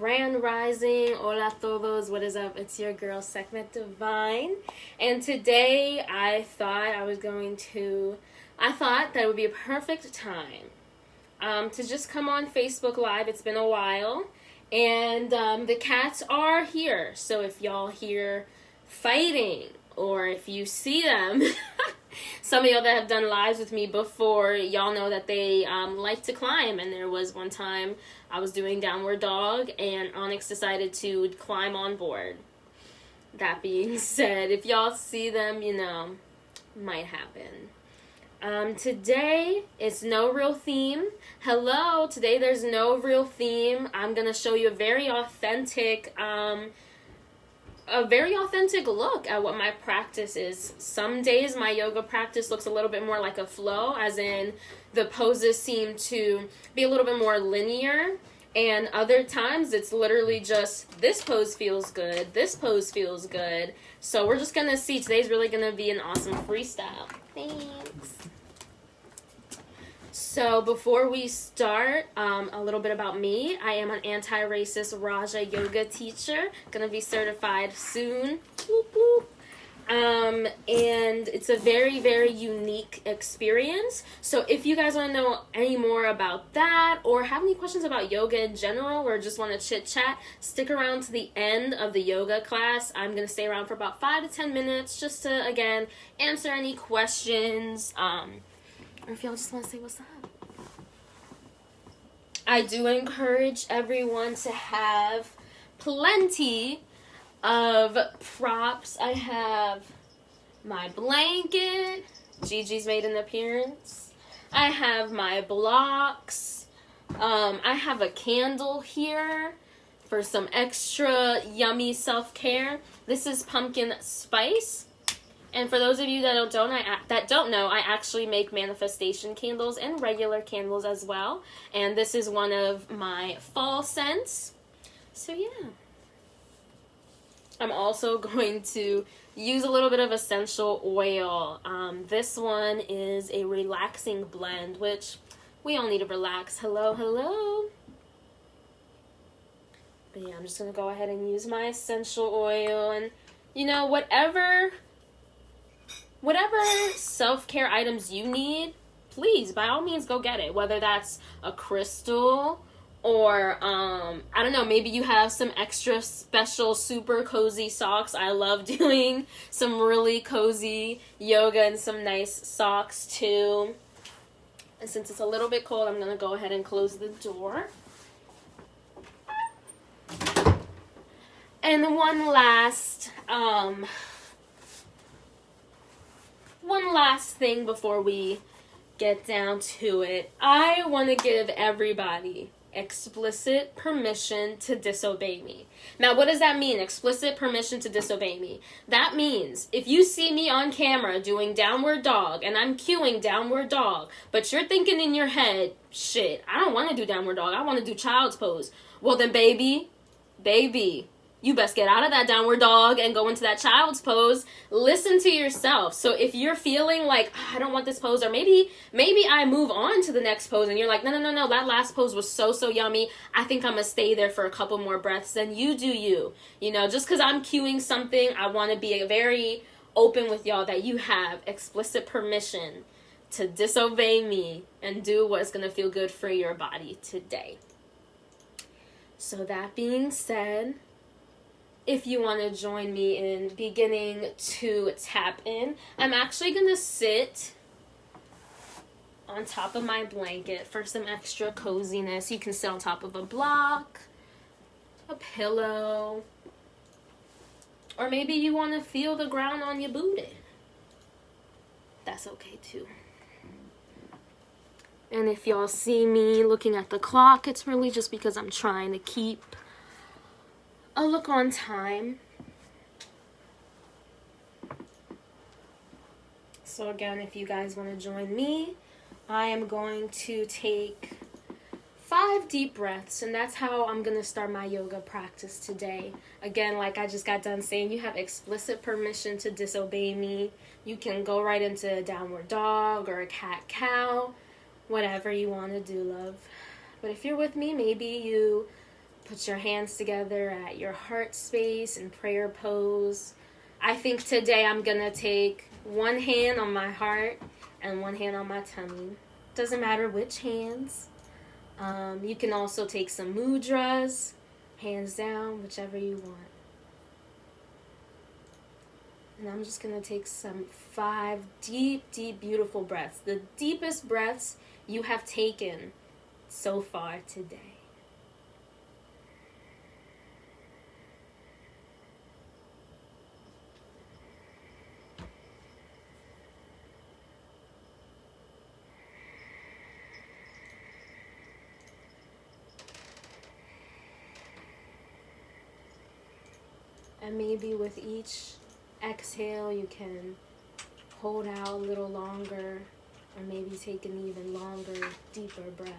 Grand Rising, hola todos, what is up? It's your girl, Sekhmet Divine, and today I thought that it would be a perfect time to just come on Facebook Live. It's been a while, and the cats are here, so if y'all hear fighting, or if you see them, some of y'all that have done lives with me before, y'all know that they like to climb, and there was one time I was doing downward dog, and Onyx decided to climb on board. That being said, if y'all see them, you know, might happen. Today, it's no real theme. Hello, today there's no real theme. I'm going to show you a very authentic look at what my practice is. Some days my yoga practice looks a little bit more like a flow, as in the poses seem to be a little bit more linear, and other times it's literally just this pose feels good, this pose feels good. So we're just gonna see. Today's really gonna be an awesome freestyle. Thanks. So before we start, a little bit about me. I am an anti-racist Raja yoga teacher. Gonna be certified soon. Whoop, whoop. And it's a very, very unique experience. So if you guys want to know any more about that, or have any questions about yoga in general, or just want to chit chat, stick around to the end of the yoga class. I'm going to stay around for about 5 to 10 minutes just to, again, answer any questions, or if y'all just want to say what's up. I do encourage everyone to have plenty of props. I have my blanket. Gigi's made an appearance. I have my blocks. I have a candle here for some extra yummy self-care. This is pumpkin spice. And for those of you that don't know, I actually make manifestation candles and regular candles as well. And this is one of my fall scents. So yeah. I'm also going to use a little bit of essential oil. This one is a relaxing blend, which we all need to relax. Hello, hello. But yeah, I'm just going to go ahead and use my essential oil. And, you know, whatever self-care items you need, please, by all means, go get it. Whether that's a crystal, or, I don't know, maybe you have some extra special super cozy socks. I love doing some really cozy yoga and some nice socks too. And since it's a little bit cold, I'm going to go ahead and close the door. And one last thing before we get down to it. I want to give everybody explicit permission to disobey me. Now, what does that mean? Explicit permission to disobey me. That means if you see me on camera doing downward dog and I'm cueing downward dog, but you're thinking in your head, shit, I don't want to do downward dog. I want to do child's pose. Well, then, baby, you best get out of that downward dog and go into that child's pose. Listen to yourself. So if you're feeling like, I don't want this pose, or maybe I move on to the next pose and you're like, no, that last pose was so yummy. I think I'm going to stay there for a couple more breaths. Then you do you. You know, just because I'm cueing something, I want to be very open with y'all that you have explicit permission to disobey me and do what's going to feel good for your body today. So that being said, if you want to join me in beginning to tap in, I'm actually going to sit on top of my blanket for some extra coziness. You can sit on top of a block, a pillow, or maybe you want to feel the ground on your booty. That's okay too. And if y'all see me looking at the clock, it's really just because I'm trying to keep a look on time. So again, if you guys want to join me, I am going to take 5 deep breaths, and that's how I'm going to start my yoga practice today. Again, like I just got done saying, you have explicit permission to disobey me. You can go right into a downward dog or a cat-cow, whatever you want to do, love. But if you're with me, maybe you Put your hands together at your heart space in prayer pose. I think today I'm going to take one hand on my heart and one hand on my tummy. Doesn't matter which hands. You can also take some mudras, hands down, whichever you want. And I'm just going to take some 5 deep, deep, beautiful breaths. The deepest breaths you have taken so far today. And maybe with each exhale, you can hold out a little longer, or maybe take an even longer, deeper breath.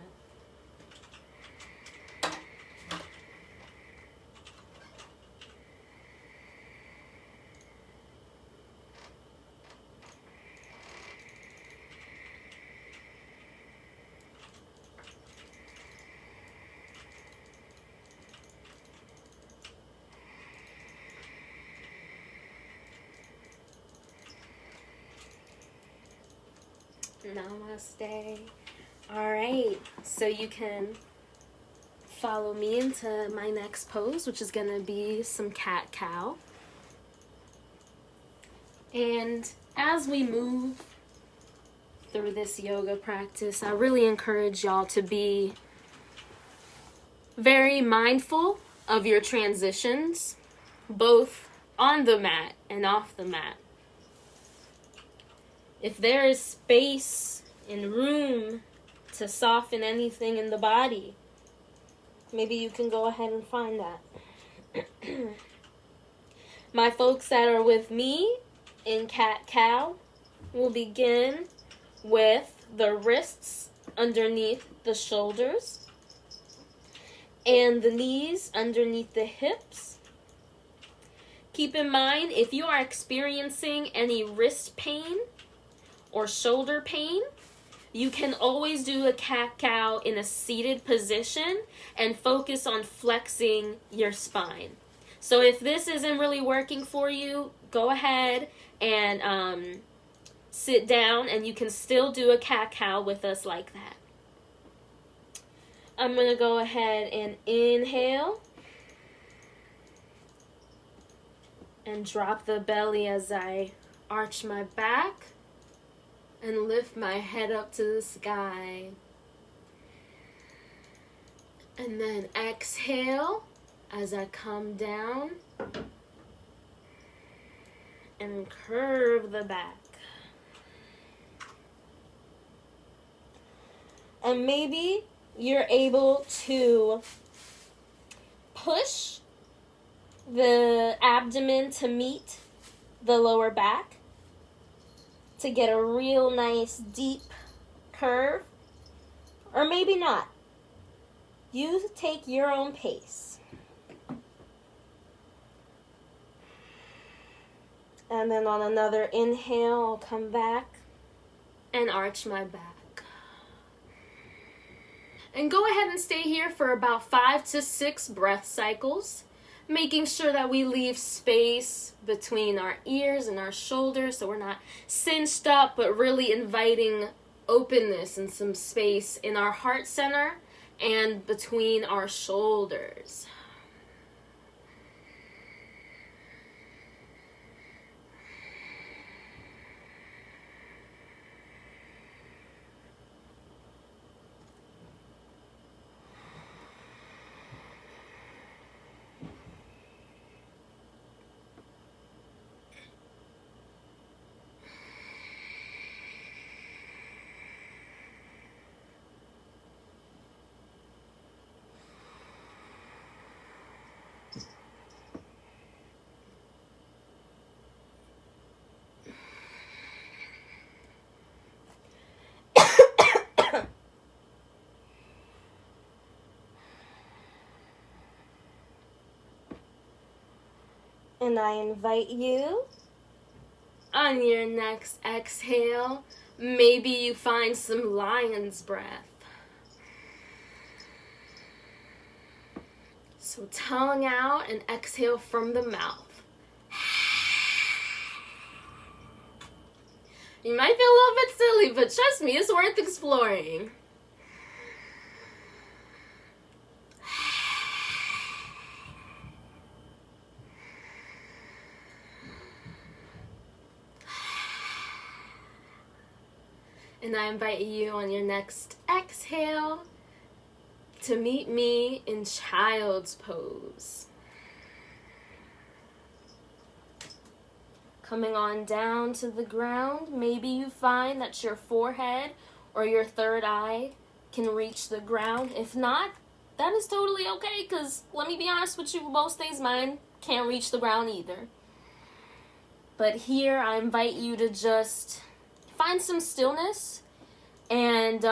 Namaste. All right, so you can follow me into my next pose, which is going to be some cat-cow. And as we move through this yoga practice, I really encourage y'all to be very mindful of your transitions, both on the mat and off the mat. If there is space and room to soften anything in the body, maybe you can go ahead and find that. My folks that are with me in cat-cow will begin with the wrists underneath the shoulders and the knees underneath the hips. Keep in mind, if you are experiencing any wrist pain or shoulder pain, you can always do a cat-cow in a seated position and focus on flexing your spine. So if this isn't really working for you, go ahead and sit down, and you can still do a cat-cow with us like that. I'm going to go ahead and inhale and drop the belly as I arch my back and lift my head up to the sky. And then exhale as I come down and curve the back. And maybe you're able to push the abdomen to meet the lower back to get a real nice deep curve, or maybe not. You take your own pace. And then on another inhale, I'll come back and arch my back. And go ahead and stay here for about 5 to 6 breath cycles, making sure that we leave space between our ears and our shoulders so we're not cinched up, but really inviting openness and some space in our heart center and between our shoulders. And I invite you, on your next exhale, maybe you find some lion's breath. So tongue out and exhale from the mouth. You might feel a little bit silly, but trust me, it's worth exploring. And I invite you on your next exhale to meet me in child's pose. Coming on down to the ground, maybe you find that your forehead or your third eye can reach the ground. If not, that is totally okay, because let me be honest with you, most days mine can't reach the ground either. But here I invite you to just find some stillness and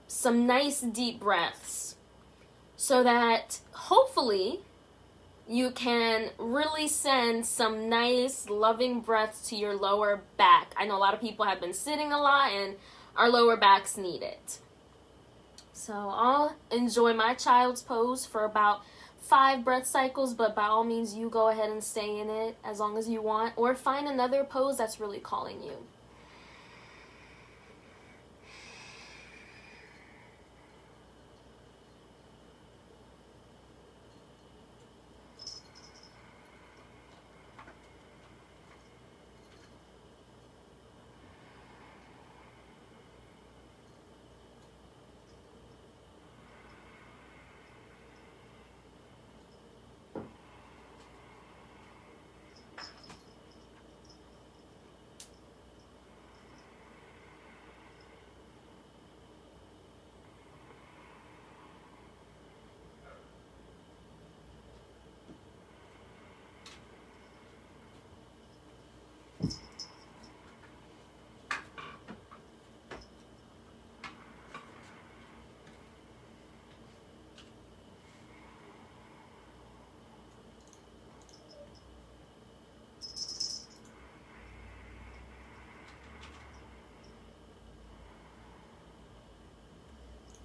some nice deep breaths so that hopefully you can really send some nice loving breaths to your lower back. I know a lot of people have been sitting a lot and our lower backs need it. So I'll enjoy my child's pose for about 5 breath cycles, but by all means you go ahead and stay in it as long as you want, or find another pose that's really calling you.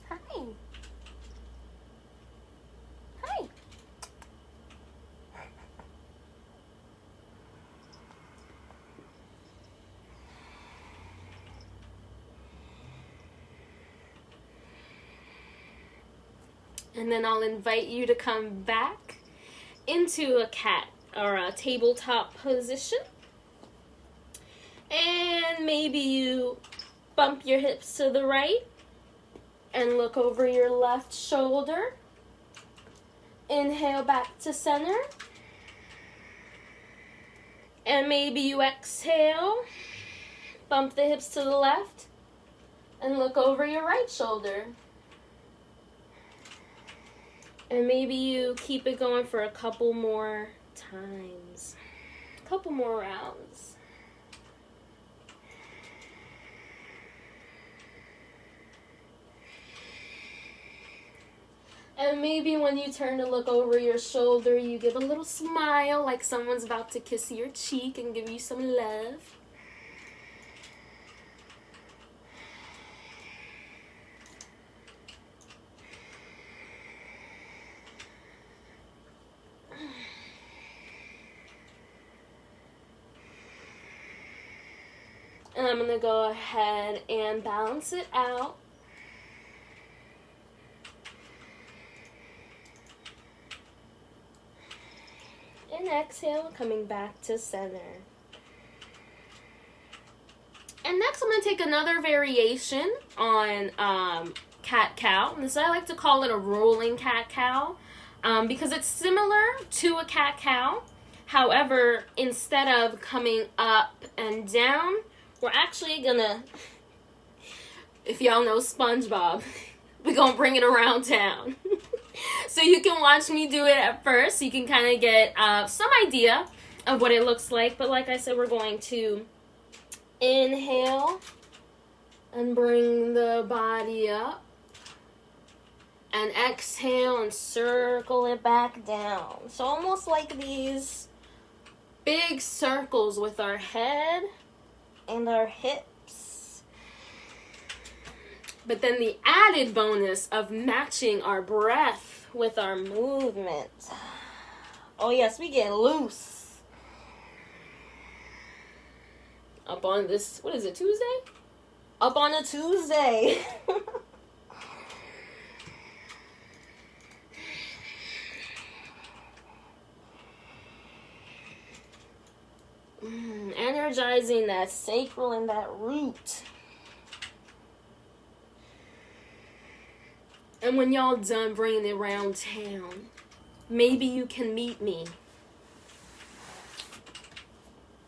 Hi. Hi. And then I'll invite you to come back into a cat or a tabletop position. And maybe you bump your hips to the right and look over your left shoulder. Inhale back to center. And maybe you exhale, bump the hips to the left, and look over your right shoulder. And maybe you keep it going for a couple more times, a couple more rounds. And maybe when you turn to look over your shoulder, you give a little smile like someone's about to kiss your cheek and give you some love. And I'm going to go ahead and balance it out. And exhale, coming back to center. And next I'm going to take another variation on cat-cow. And this I like to call it a rolling cat-cow because it's similar to a cat-cow. However, instead of coming up and down, we're actually going to, if y'all know SpongeBob, we're going to bring it around town. So you can watch me do it at first, so you can kind of get some idea of what it looks like. But like I said, we're going to inhale and bring the body up. And exhale and circle it back down. So almost like these big circles with our head and our hips. But then the added bonus of matching our breath with our movement. Oh yes, we getting loose. Up on this, what is it, Tuesday? Up on a Tuesday. Energizing that sacral and that root. And when y'all done bringing it around town, maybe you can meet me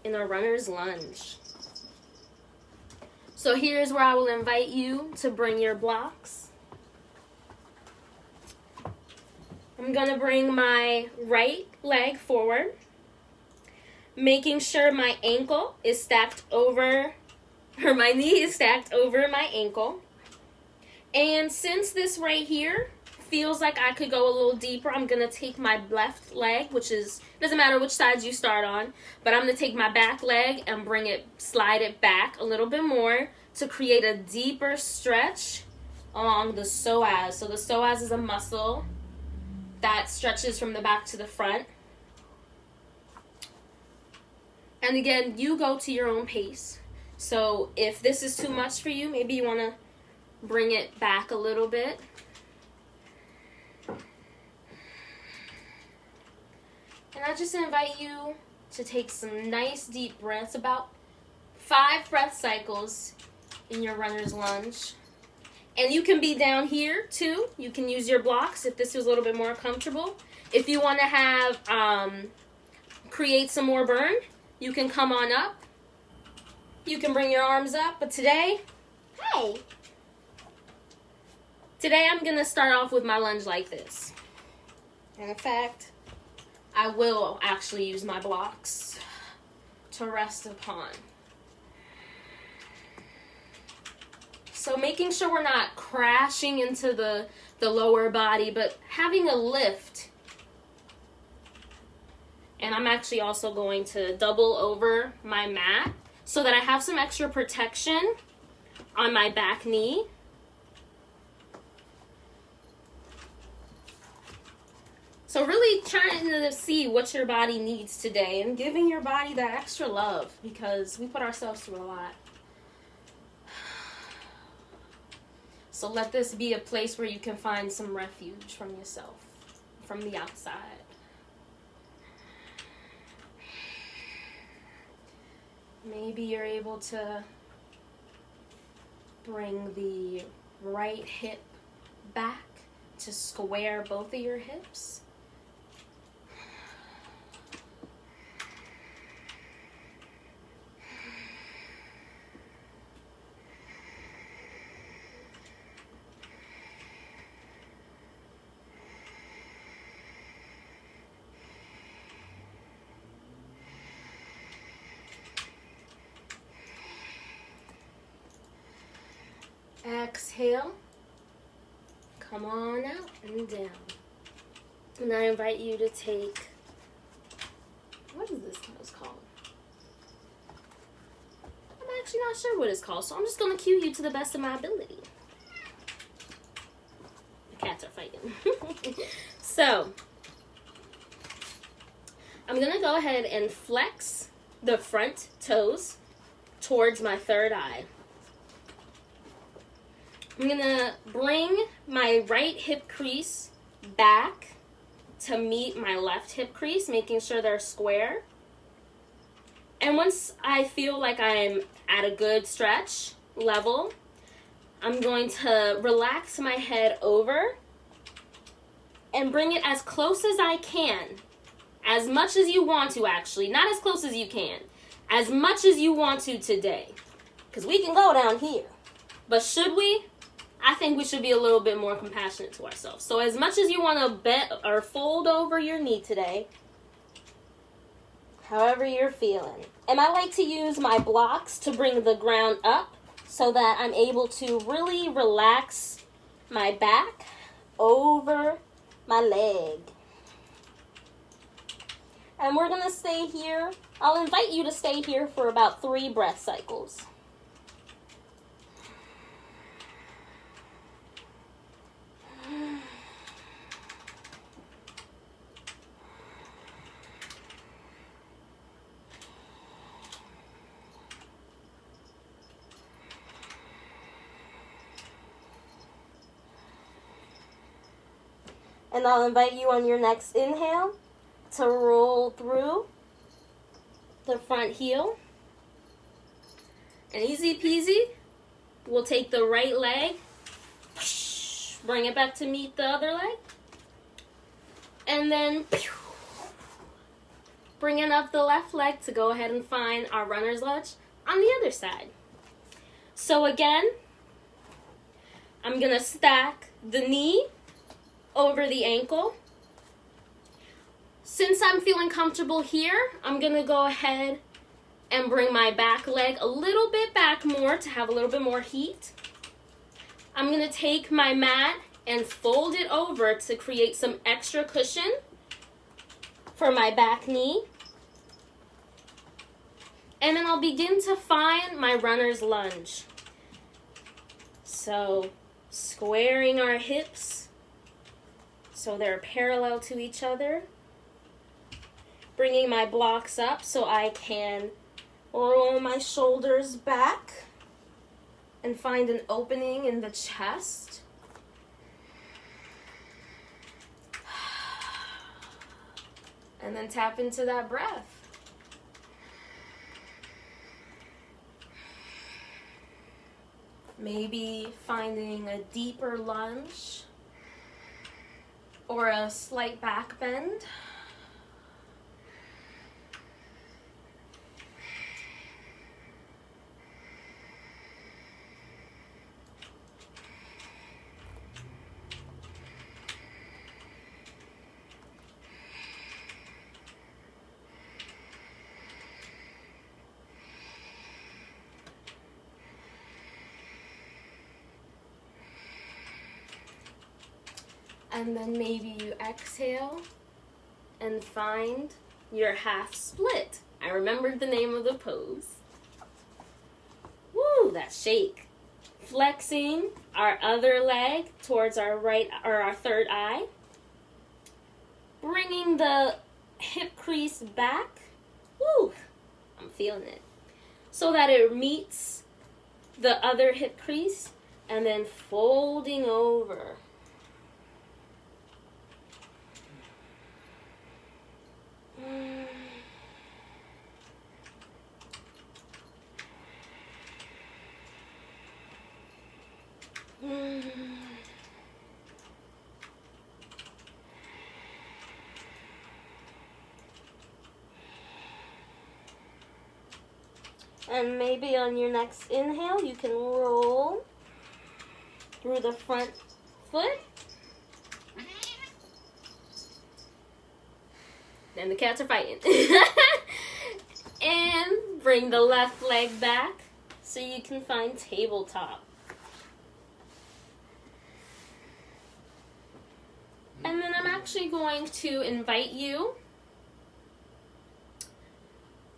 in a runner's lunge. So here's where I will invite you to bring your blocks. I'm going to bring my right leg forward, making sure my ankle is stacked over, or my knee is stacked over my ankle. And since this right here feels like I could go a little deeper, I'm going to take my left leg, which is, doesn't matter which sides you start on, but I'm going to take my back leg and slide it back a little bit more to create a deeper stretch along the psoas. So the psoas is a muscle that stretches from the back to the front. And again, you go to your own pace. So if this is too much for you, maybe you want to bring it back a little bit. And I just invite you to take some nice deep breaths, about 5 breath cycles in your runner's lunge. And you can be down here too. You can use your blocks if this is a little bit more comfortable. If you want to have, create some more burn, you can come on up. You can bring your arms up. But today, today I'm going to start off with my lunge like this. And in fact, I will actually use my blocks to rest upon. So making sure we're not crashing into the lower body, but having a lift. And I'm actually also going to double over my mat so that I have some extra protection on my back knee. So really trying to see what your body needs today and giving your body that extra love, because we put ourselves through a lot. So let this be a place where you can find some refuge from yourself, from the outside. Maybe you're able to bring the right hip back to square both of your hips. Exhale, come on out and down. And I invite you to take, what is this pose called? I'm actually not sure what it's called, so I'm just going to cue you to the best of my ability. The cats are fighting. So, I'm going to go ahead and flex the front toes towards my third eye. I'm going to bring my right hip crease back to meet my left hip crease, making sure they're square. And once I feel like I'm at a good stretch level, I'm going to relax my head over and bring it as close as I can. As much as you want to, actually. Not as close as you can. As much as you want to today. Because we can go down here. But should we? I think we should be a little bit more compassionate to ourselves. So as much as you want to bend or fold over your knee today, however you're feeling. And I like to use my blocks to bring the ground up so that I'm able to really relax my back over my leg. And we're going to stay here. I'll invite you to stay here for about 3 breath cycles. And I'll invite you on your next inhale to roll through the front heel. And easy peasy, we'll take the right leg, bring it back to meet the other leg, and then bringing up the left leg to go ahead and find our runner's lunge on the other side. So again, I'm going to stack the knee over the ankle. Since I'm feeling comfortable here, I'm going to go ahead and bring my back leg a little bit back more to have a little bit more heat. I'm going to take my mat and fold it over to create some extra cushion for my back knee. And then I'll begin to find my runner's lunge. So squaring our hips so they're parallel to each other. Bringing my blocks up so I can roll my shoulders back and find an opening in the chest. And then tap into that breath. Maybe finding a deeper lunge or a slight back bend. And then maybe you exhale and find your half split. I remembered the name of the pose. Woo, that shake. Flexing our other leg towards our right or our third eye. Bringing the hip crease back. Woo, I'm feeling it. So that it meets the other hip crease and then folding over. And maybe on your next inhale, you can roll through the front foot. And the cats are fighting. And bring the left leg back so you can find tabletop. And then I'm actually going to invite you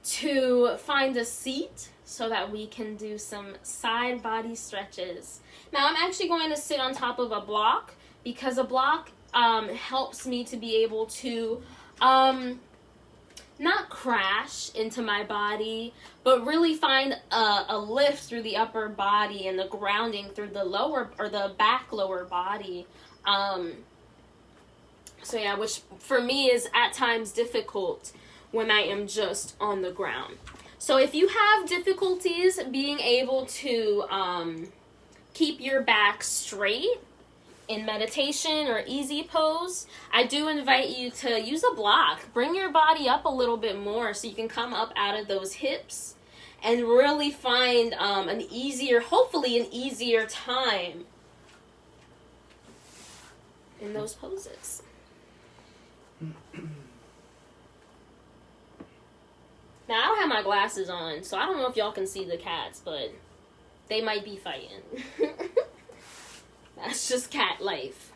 to find a seat so that we can do some side body stretches. Now I'm actually going to sit on top of a block because a block helps me to be able to not crash into my body, but really find a lift through the upper body and the grounding through the lower or the back lower body. So yeah, which for me is at times difficult when I am just on the ground. So if you have difficulties being able to keep your back straight in meditation or easy pose, I do invite you to use a block. Bring your body up a little bit more so you can come up out of those hips and really find hopefully an easier time in those poses. Now, I don't have my glasses on, so I don't know if y'all can see the cats, but they might be fighting. That's just cat life.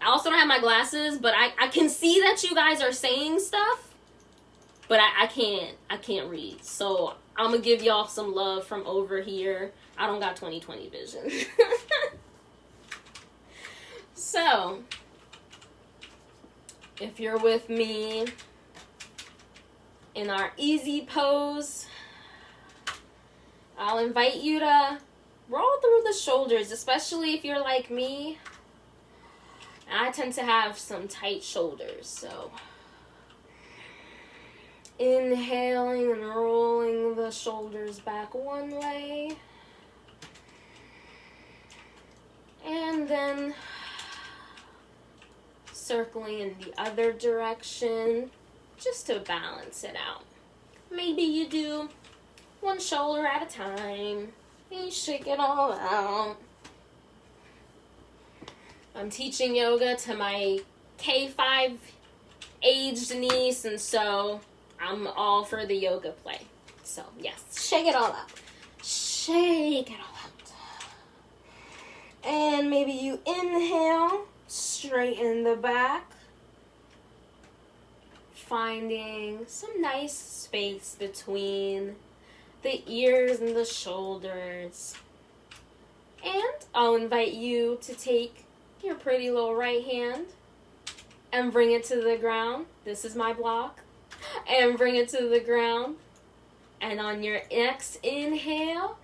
I also don't have my glasses, but I can see that you guys are saying stuff, but I can't read. So I'm going to give y'all some love from over here. I don't got 20/20 vision. So, if you're with me in our easy pose, I'll invite you to roll through the shoulders, especially if you're like me I tend to have some tight shoulders, so inhaling and rolling the shoulders back one way. And then circling in the other direction just to balance it out. Maybe you do one shoulder at a time. You shake it all out. I'm teaching yoga to my K5 aged niece, and so I'm all for the yoga play. So yes, shake it all out. Shake it all out. And maybe you inhale, straighten the back, finding some nice space between the ears and the shoulders. And I'll invite you to take your pretty little right hand and bring it to the ground. This is my block. And bring it to the ground. And on your next inhale,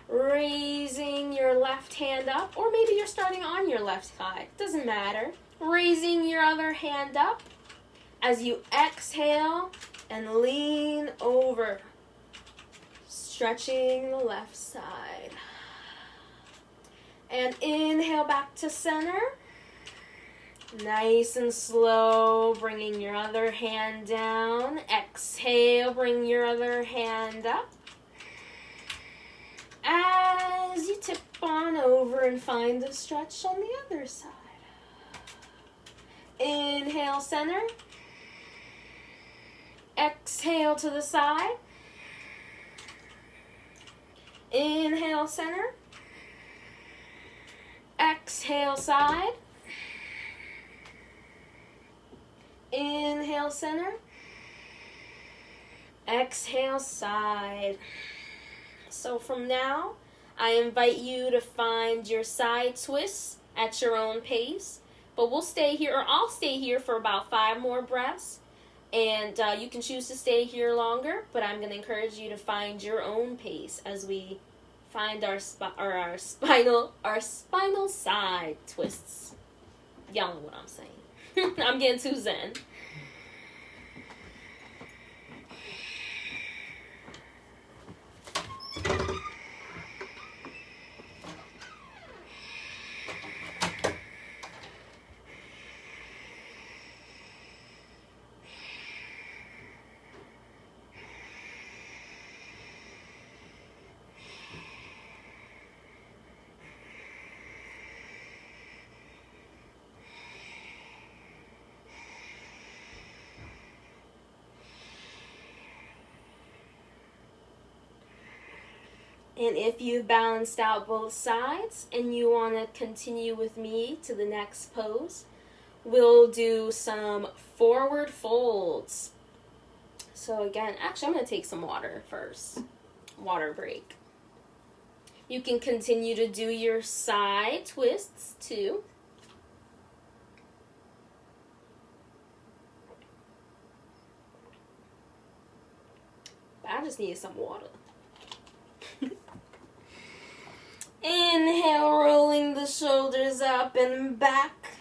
raising your left hand up, or maybe you're starting on your left side, doesn't matter. Raising your other hand up as you exhale and lean over, stretching the left side. And inhale back to center. Nice and slow, bringing your other hand down. Exhale, bring your other hand up. As you tip on over and find a stretch on the other side. Inhale, center. Exhale to the side. Inhale, center. Exhale, side. Inhale, center. Exhale, side. So from now, I invite you to find your side twists at your own pace. But we'll stay here, or I'll stay here for about 5 more breaths. And you can choose to stay here longer, but I'm going to encourage you to find your own pace as we find our spinal side twists. Y'all know what I'm saying. I'm getting too zen. And if you've balanced out both sides and you want to continue with me to the next pose, we'll do some forward folds. So again, actually I'm going to take some water first. Water break. You can continue to do your side twists too. But I just needed some water. Inhale, rolling the shoulders up and back.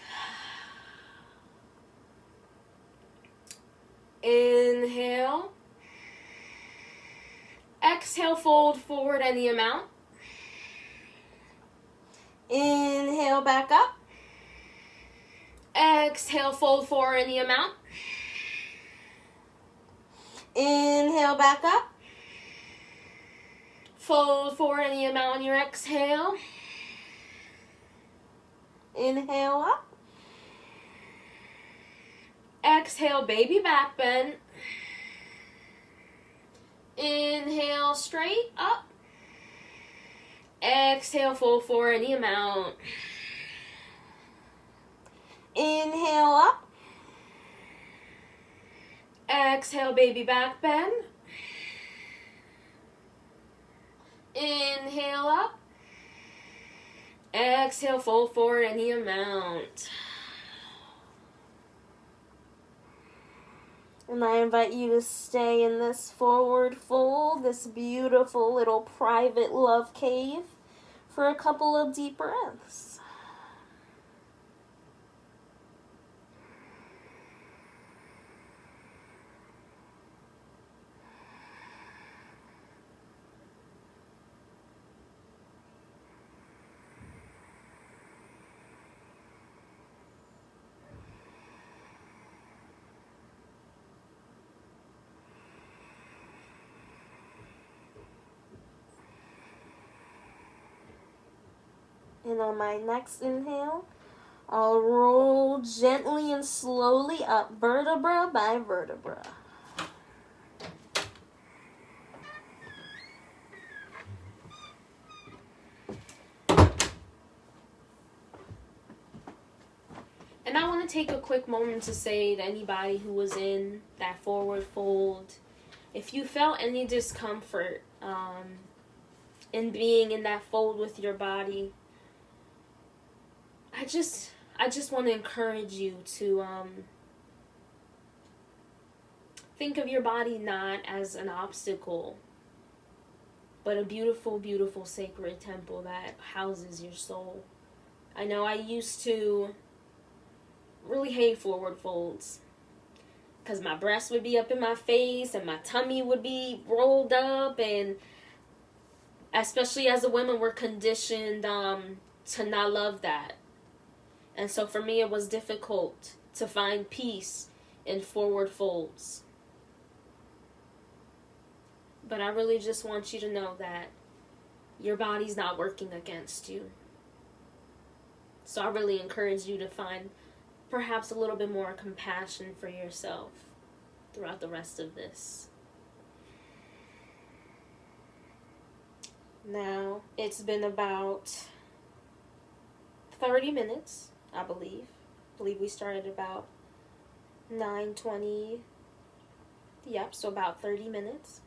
Inhale. Exhale, fold forward any amount. Inhale, back up. Exhale, fold forward any amount. Inhale, back up. Fold forward any amount on your exhale. Inhale up. Exhale, baby back bend. Inhale, straight up. Exhale, fold forward any amount. Inhale up. Exhale, baby back bend. Inhale up. Exhale, fold forward any amount. And I invite you to stay in this forward fold, this beautiful little private love cave, for a couple of deep breaths. And on my next inhale, I'll roll gently and slowly up, vertebra by vertebra. And I want to take a quick moment to say to anybody who was in that forward fold, if you felt any discomfort in being in that fold with your body, I just want to encourage you to think of your body not as an obstacle, but a beautiful, beautiful sacred temple that houses your soul. I know I used to really hate forward folds because my breasts would be up in my face and my tummy would be rolled up, and especially as a woman, we're conditioned to not love that. And so for me, it was difficult to find peace in forward folds. But I really just want you to know that your body's not working against you. So I really encourage you to find perhaps a little bit more compassion for yourself throughout the rest of this. Now, it's been about 30 minutes, I believe. I believe we started about 9:20. Yep, so about 30 minutes.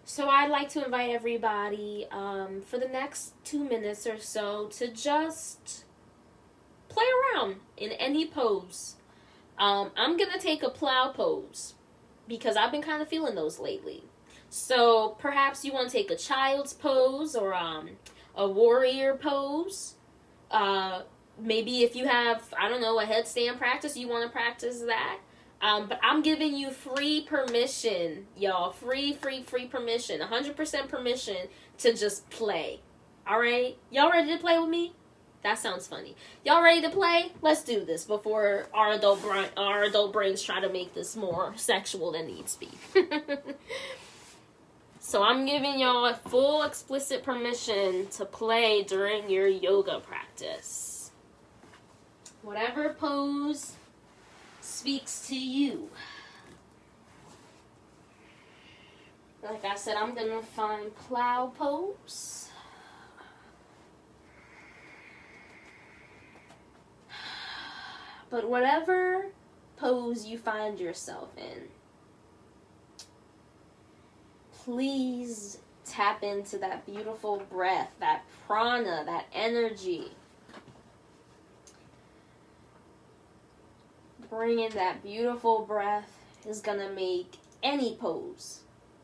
So I'd like to invite everybody for the next 2 minutes or so to just play around in any pose. I'm going to take a plow pose because I've been kind of feeling those lately. So perhaps you want to take a child's pose or a warrior pose. Maybe if you have, I don't know, a headstand practice, you want to practice that. But I'm giving you free permission, y'all. Free permission. 100% permission to just play. All right? Y'all ready to play with me? That sounds funny. Y'all ready to play? Let's do this before our adult brains try to make this more sexual than needs be. So I'm giving y'all a full explicit permission to play during your yoga practice. Whatever pose speaks to you. Like I said, I'm going to find plow pose. But whatever pose you find yourself in, please tap into that beautiful breath, that prana, that energy. Bringing that beautiful breath is going to make any pose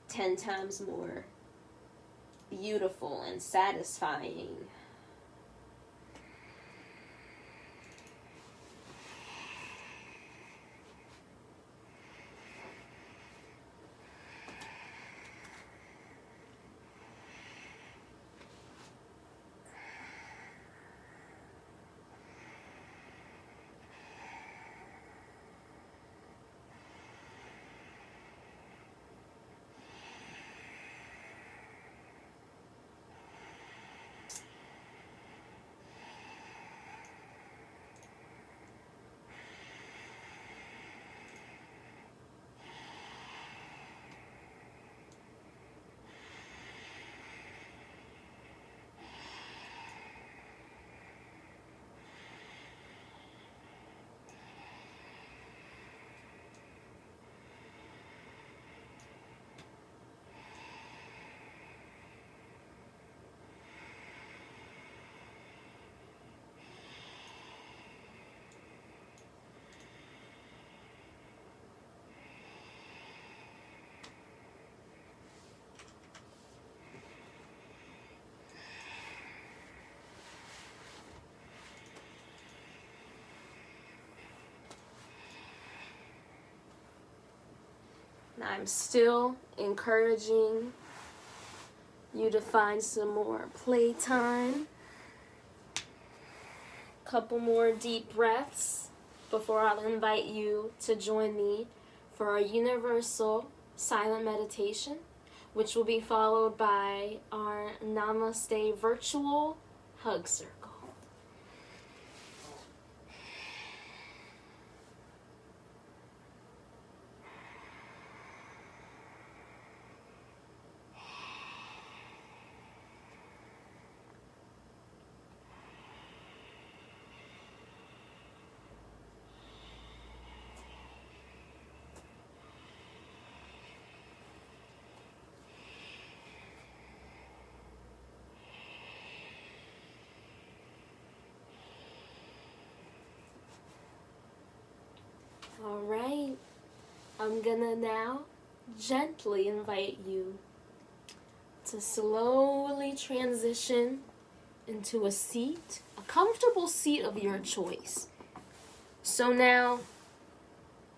10 times more beautiful and satisfying. I'm still encouraging you to find some more playtime. Couple more deep breaths before I'll invite you to join me for our universal silent meditation, which will be followed by our Namaste virtual hug circle. All right, I'm gonna now gently invite you to slowly transition into a seat, a comfortable seat of your choice. So now,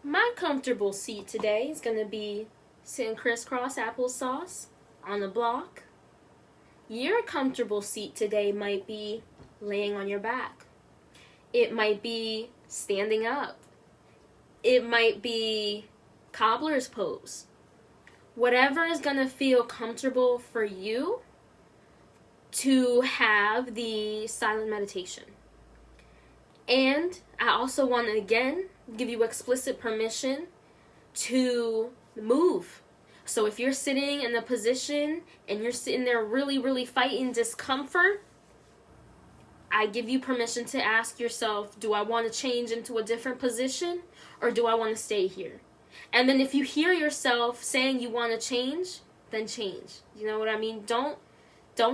my comfortable seat today is gonna be sitting crisscross applesauce on the block. Your comfortable seat today might be laying on your back. It might be standing up. It might be cobbler's pose. Whatever is going to feel comfortable for you to have the silent meditation. And I also want to, again, give you explicit permission to move. So if you're sitting in a position and you're sitting there really, really fighting discomfort, I give you permission to ask yourself, do I want to change into a different position or do I want to stay here? And then if you hear yourself saying you want to change, then change. You know what I mean? Don't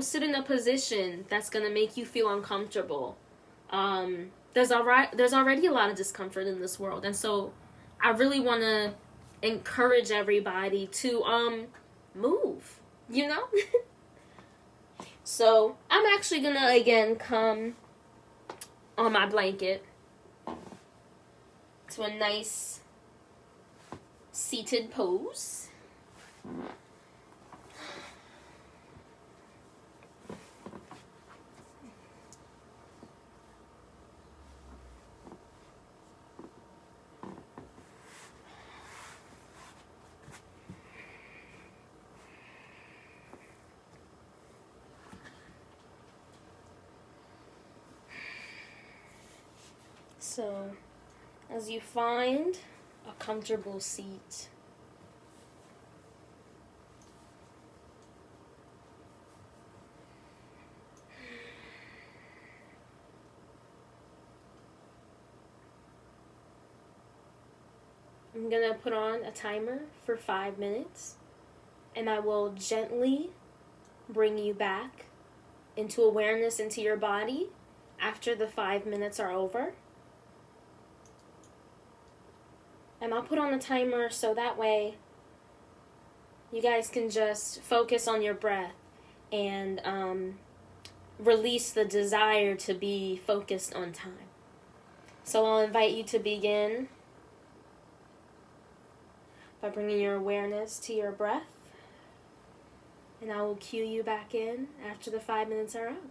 sit in a position that's going to make you feel uncomfortable. There's already a lot of discomfort in this world. And so I really want to encourage everybody to move, you know? So I'm actually going to, again, come on my blanket to a nice seated pose. So, as you find a comfortable seat, I'm going to put on a timer for 5 minutes, and I will gently bring you back into awareness into your body after the 5 minutes are over. And I'll put on a timer so that way you guys can just focus on your breath and release the desire to be focused on time. So I'll invite you to begin by bringing your awareness to your breath. And I will cue you back in after the 5 minutes are up.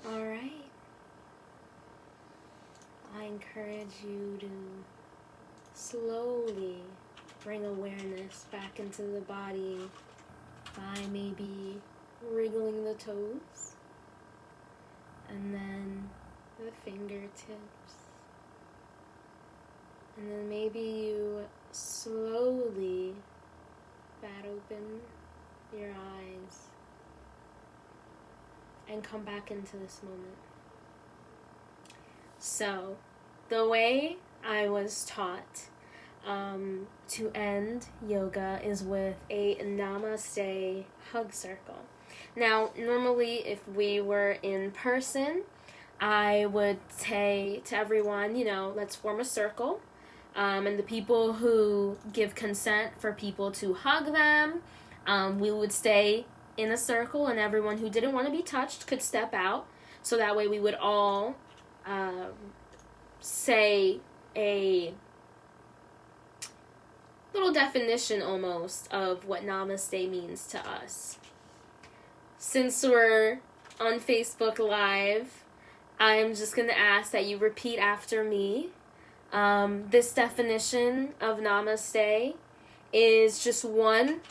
All right. I encourage you to slowly bring awareness back into the body by maybe wriggling the toes and then the fingertips. And then maybe you slowly bat open your eyes and come back into this moment. So, the way I was taught to end yoga is with a namaste hug circle. Now, normally if we were in person, I would say to everyone, let's form a circle. And the people who give consent for people to hug them, we would stay in a circle, and everyone who didn't want to be touched could step out. So that way we would all say a little definition almost of what namaste means to us. Since we're on Facebook Live, I'm just going to ask that you repeat after me. This definition of namaste is just one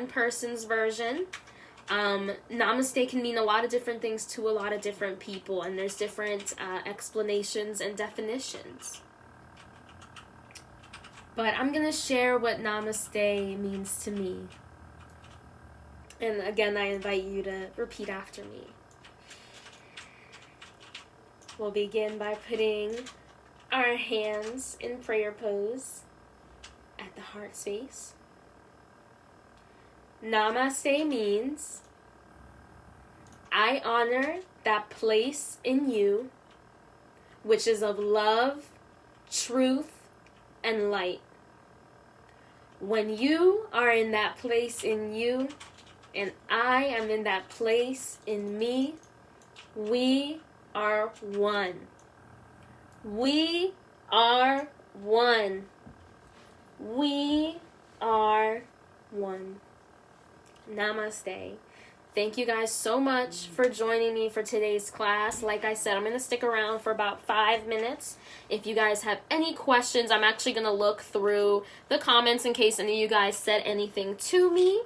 person's version. Namaste can mean a lot of different things to a lot of different people, and there's different explanations and definitions. But I'm going to share what namaste means to me. And again, I invite you to repeat after me. We'll begin by putting our hands in prayer pose at the heart space. Namaste means I honor that place in you which is of love, truth, and light. When you are in that place in you, and I am in that place in me, we are one. We are one. We are one. Namaste. Thank you guys so much for joining me for today's class. Like I said, I'm going to stick around for about 5 minutes. If you guys have any questions, I'm actually going to look through the comments in case any of you guys said anything to me.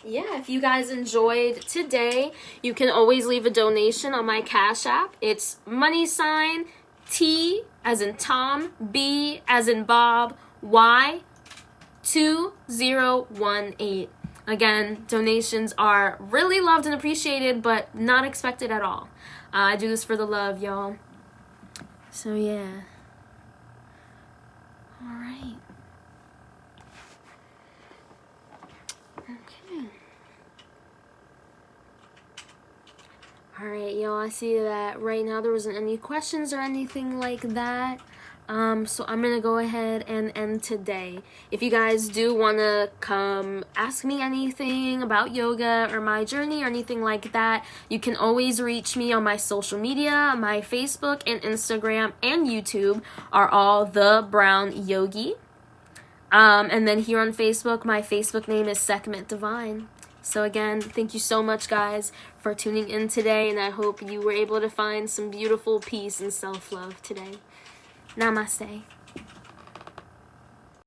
If you guys enjoyed today, you can always leave a donation on my Cash App. It's $T as in Tom, B as in Bob, Y 2018. Again, donations are really loved and appreciated, but not expected at all. I do this for the love, y'all. So yeah. All right. Okay. All right, y'all. I see that right now there wasn't any questions or anything like that. So I'm going to go ahead and end today. If you guys do want to come ask me anything about yoga or my journey or anything like that, you can always reach me on my social media. My Facebook and Instagram and YouTube are all The Brown Yogi. And then here on Facebook, my Facebook name is Sekhmet Divine. So again, thank you so much, guys, for tuning in today, and I hope you were able to find some beautiful peace and self-love today. Namaste.